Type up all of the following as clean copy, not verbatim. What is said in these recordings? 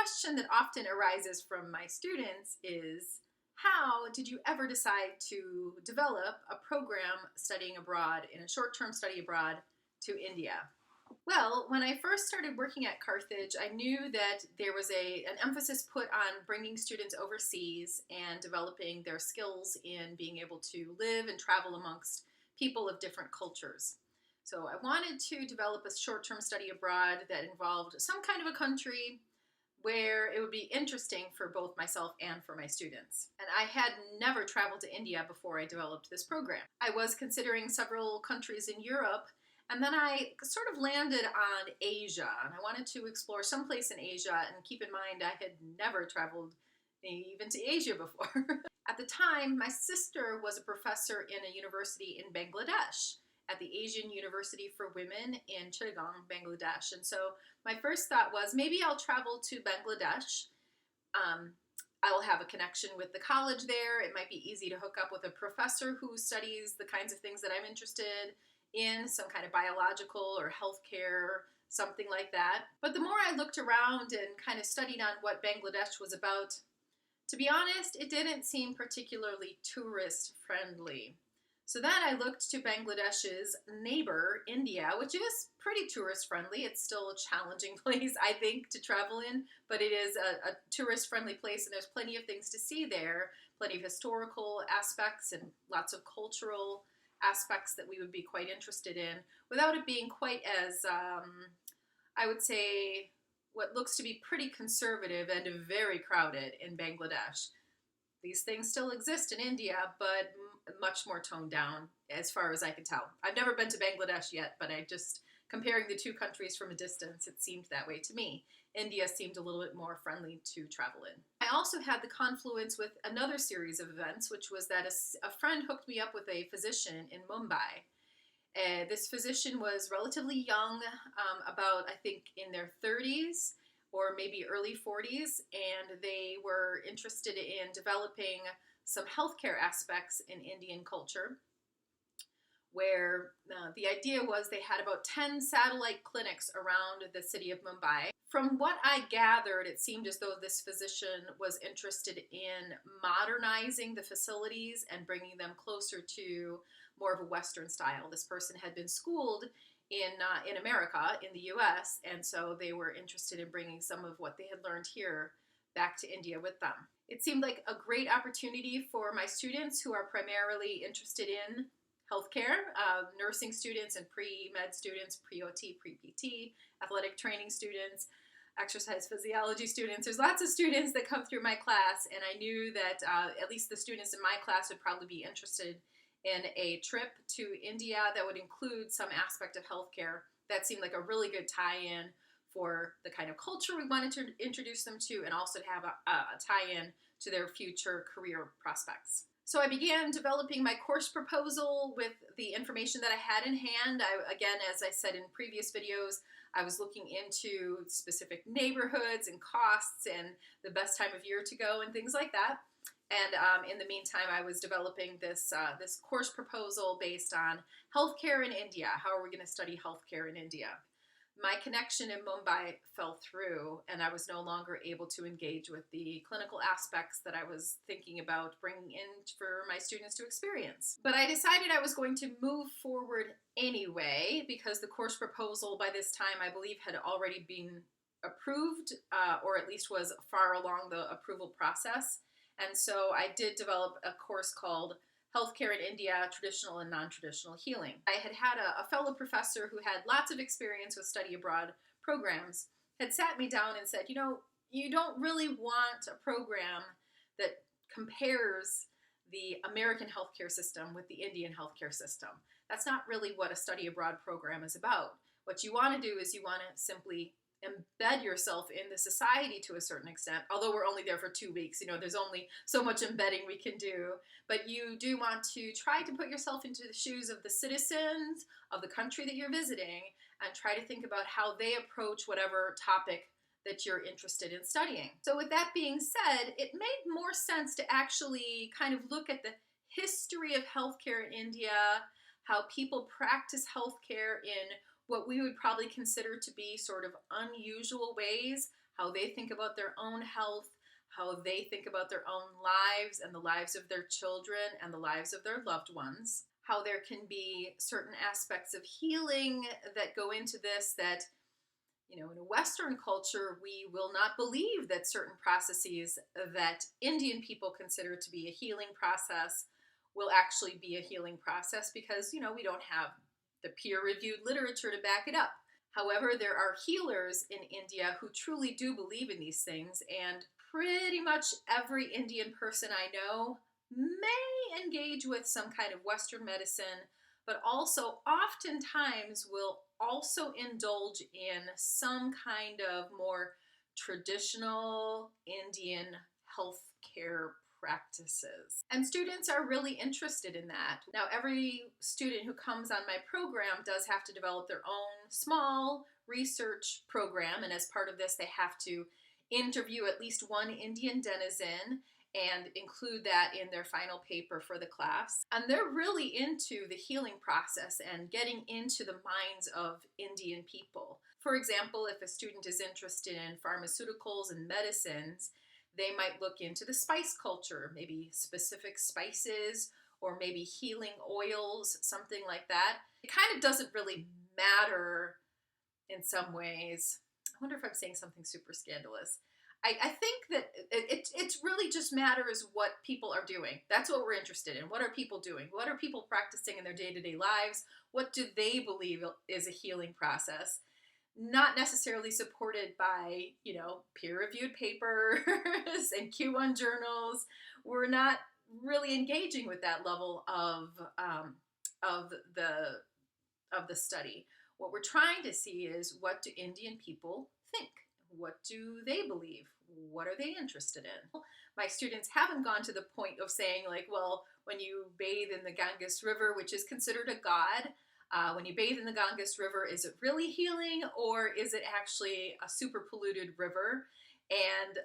question that often arises from my students is, how did you ever decide to develop a program studying abroad in a short-term study abroad to India? Well, when I first started working at Carthage, I knew that there was an emphasis put on bringing students overseas and developing their skills in being able to live and travel amongst people of different cultures. So I wanted to develop a short-term study abroad that involved some kind of a country where it would be interesting for both myself and for my students. And I had never traveled to India before I developed this program. I was considering several countries in Europe, and then I sort of landed on Asia, and I wanted to explore someplace in Asia, and keep in mind I had never traveled even to Asia before. At the time, my sister was a professor in a university in Bangladesh, at the Asian University for Women in Chittagong, Bangladesh. And so my first thought was, maybe I'll travel to Bangladesh. I will have a connection with the college there. It might be easy to hook up with a professor who studies the kinds of things that I'm interested in, some kind of biological or healthcare, something like that. But the more I looked around and kind of studied on what Bangladesh was about, to be honest, it didn't seem particularly tourist friendly. So then I looked to Bangladesh's neighbor, India, which is pretty tourist friendly. It's still a challenging place, I think, to travel in, but it is a tourist friendly place, and there's plenty of things to see there, plenty of historical aspects and lots of cultural aspects that we would be quite interested in, without it being quite as, I would say, what looks to be pretty conservative and very crowded in Bangladesh. These things still exist in India, but much more toned down as far as I can tell. I've never been to Bangladesh yet, but comparing the two countries from a distance, it seemed that way to me. India seemed a little bit more friendly to travel in. I also had the confluence with another series of events, which was that a friend hooked me up with a physician in Mumbai. This physician was relatively young, about, I think, in their 30s or maybe early 40s, and they were interested in developing some healthcare aspects in Indian culture, where the idea was they had about 10 satellite clinics around the city of Mumbai. From what I gathered, it seemed as though this physician was interested in modernizing the facilities and bringing them closer to more of a Western style. This person had been schooled in America, in the US, and so they were interested in bringing some of what they had learned here back to India with them. It seemed like a great opportunity for my students who are primarily interested in healthcare, nursing students and pre-med students, pre-OT, pre-PT, athletic training students, exercise physiology students. There's lots of students that come through my class, and I knew that at least the students in my class would probably be interested in a trip to India that would include some aspect of healthcare. That seemed like a really good tie-in for the kind of culture we wanted to introduce them to, and also to have a tie-in to their future career prospects. So I began developing my course proposal with the information that I had in hand. Again, as I said in previous videos, I was looking into specific neighborhoods and costs and the best time of year to go and things like that. And in the meantime, I was developing this course proposal based on healthcare in India. How are we going to study healthcare in India? My connection in Mumbai fell through, and I was no longer able to engage with the clinical aspects that I was thinking about bringing in for my students to experience. But I decided I was going to move forward anyway, because the course proposal by this time, I believe, had already been approved, or at least was far along the approval process. And so I did develop a course called Healthcare in India, Traditional and Non-Traditional Healing. I had a fellow professor who had lots of experience with study abroad programs, had sat me down and said, you know, you don't really want a program that compares the American healthcare system with the Indian healthcare system. That's not really what a study abroad program is about. What you want to do is you want to simply embed yourself in the society to a certain extent, although we're only there for 2 weeks. You know, there's only so much embedding we can do, but you do want to try to put yourself into the shoes of the citizens of the country that you're visiting and try to think about how they approach whatever topic that you're interested in studying. So with that being said, it made more sense to actually kind of look at the history of healthcare in India, how people practice healthcare in what we would probably consider to be sort of unusual ways, how they think about their own health, how they think about their own lives and the lives of their children and the lives of their loved ones, how there can be certain aspects of healing that go into this that, in a Western culture, we will not believe that certain processes that Indian people consider to be a healing process will actually be a healing process because, we don't have the peer-reviewed literature to back it up. However, there are healers in India who truly do believe in these things, and pretty much every Indian person I know may engage with some kind of Western medicine, but also oftentimes will also indulge in some kind of more traditional Indian healthcare practices. And students are really interested in that. Now, every student who comes on my program does have to develop their own small research program, and as part of this, they have to interview at least one Indian denizen and include that in their final paper for the class. And they're really into the healing process and getting into the minds of Indian people. For example, if a student is interested in pharmaceuticals and medicines, they might look into the spice culture, maybe specific spices or maybe healing oils, something like that. It kind of doesn't really matter in some ways. I wonder if I'm saying something super scandalous. I think that it really just matters what people are doing. That's what we're interested in. What are people doing? What are people practicing in their day-to-day lives? What do they believe is a healing process? Not necessarily supported by, peer-reviewed papers and Q1 journals. We're not really engaging with that level of the study. What we're trying to see is, what do Indian people think? What do they believe? What are they interested in? My students haven't gone to the point of saying, like, well, when you bathe in the Ganges River, which is considered a god, when you bathe in the Ganges River, is it really healing, or is it actually a super polluted river? And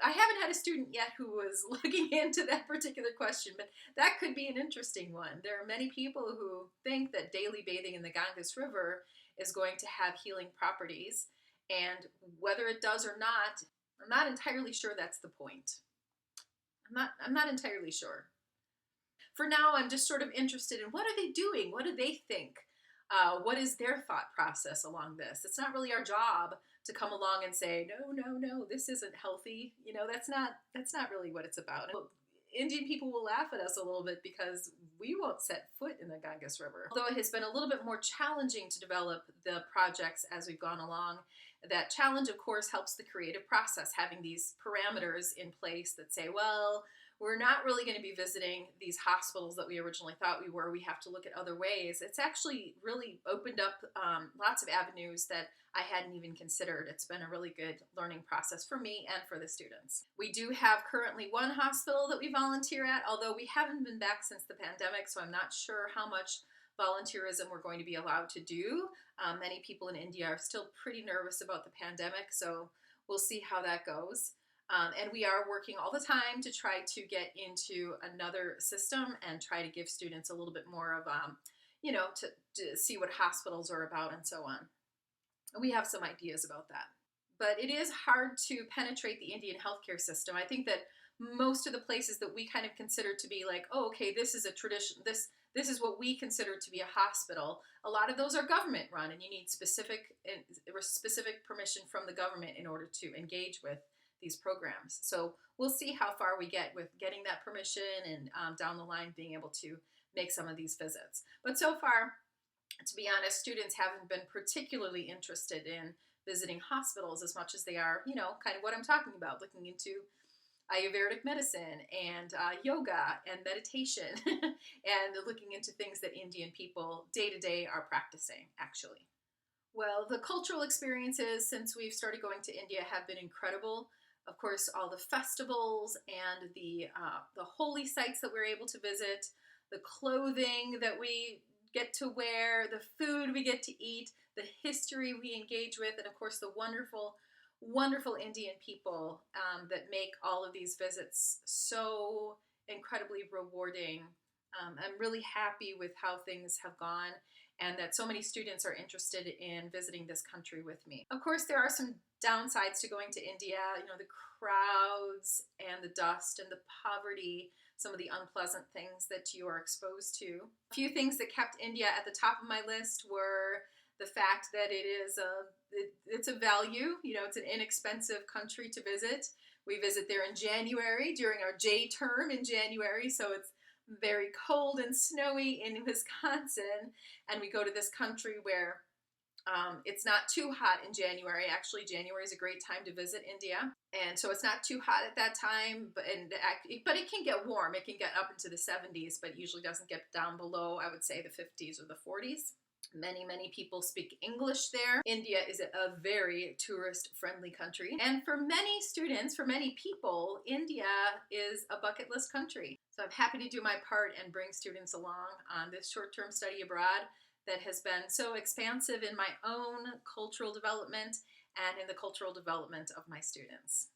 I haven't had a student yet who was looking into that particular question, but that could be an interesting one. There are many people who think that daily bathing in the Ganges River is going to have healing properties, and whether it does or not, I'm not entirely sure that's the point. I'm not entirely sure. For now, I'm just sort of interested in, what are they doing? What do they think? What is their thought process along this? It's not really our job to come along and say, no, this isn't healthy. That's not really what it's about. Indian people will laugh at us a little bit because we won't set foot in the Ganges River. Although it has been a little bit more challenging to develop the projects as we've gone along, that challenge, of course, helps the creative process, having these parameters in place that say, well, we're not really going to be visiting these hospitals that we originally thought we were. We have to look at other ways. It's actually really opened up lots of avenues that I hadn't even considered. It's been a really good learning process for me and for the students. We do have currently one hospital that we volunteer at, although we haven't been back since the pandemic, so I'm not sure how much volunteerism we're going to be allowed to do. Many people in India are still pretty nervous about the pandemic, so we'll see how that goes. And we are working all the time to try to get into another system and try to give students a little bit more of, to see what hospitals are about and so on. And we have some ideas about that. But it is hard to penetrate the Indian healthcare system. I think that most of the places that we kind of consider to be like, oh, okay, this is a tradition, this is what we consider to be a hospital. A lot of those are government run, and you need specific permission from the government in order to engage with these programs. So we'll see how far we get with getting that permission and down the line being able to make some of these visits. But so far, to be honest, students haven't been particularly interested in visiting hospitals as much as they are, kind of what I'm talking about, looking into Ayurvedic medicine and yoga and meditation and looking into things that Indian people day to day are practicing, actually. Well, the cultural experiences since we've started going to India have been incredible. Of course, all the festivals and the holy sites that we're able to visit, the clothing that we get to wear, the food we get to eat, the history we engage with, and of course the wonderful, wonderful Indian people that make all of these visits so incredibly rewarding. I'm really happy with how things have gone, and that so many students are interested in visiting this country with me. Of course, there are some downsides to going to India, the crowds and the dust and the poverty, some of the unpleasant things that you are exposed to. A few things that kept India at the top of my list were the fact that it's a value, it's an inexpensive country to visit. We visit there in January during our J term in January, so it's very cold and snowy in Wisconsin, and we go to this country where it's not too hot in January. Actually, January is a great time to visit India, and so it's not too hot at that time, but it can get warm. It can get up into the 70s, but usually doesn't get down below, I would say, the 50s or the 40s. Many people speak English there. India is a very tourist-friendly country. And for many students, for many people, India is a bucket list country. So I'm happy to do my part and bring students along on this short-term study abroad that has been so expansive in my own cultural development and in the cultural development of my students.